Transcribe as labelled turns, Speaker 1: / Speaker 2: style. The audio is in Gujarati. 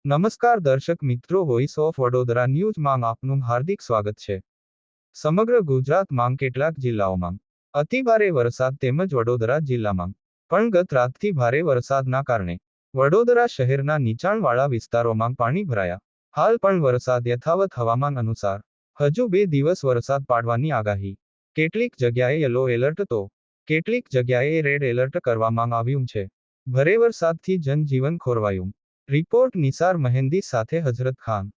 Speaker 1: નમસ્કાર દર્શક મિત્રો, વોઇસ ઓફ વડોદરા ન્યૂઝમાં આપનું હાર્દિક સ્વાગત છે. સમગ્ર ગુજરાતમાં કેટલાક જિલ્લાઓમાં અતિભારે વરસાદ તેમજ વડોદરા જિલ્લામાં પણ ગત રાતથી ભારે વરસાદના કારણે વડોદરા શહેરના નીચાણવાળા વિસ્તારોમાં પાણી ભરાયા. હાલ પણ વરસાદ યથાવત. હવામાન અનુસાર હજુ 2 દિવસ વરસાદ પાડવાની આગાહી. કેટલીક જગ્યાએ યલો એલર્ટ તો કેટલીક જગ્યાએ રેડ એલર્ટ કરવામાં આવ્યું છે. ભારે વરસાદથી જનજીવન ખોરવાયું. રિપોર્ટ નિસાર મહેંદી સાથે હજરત ખાન.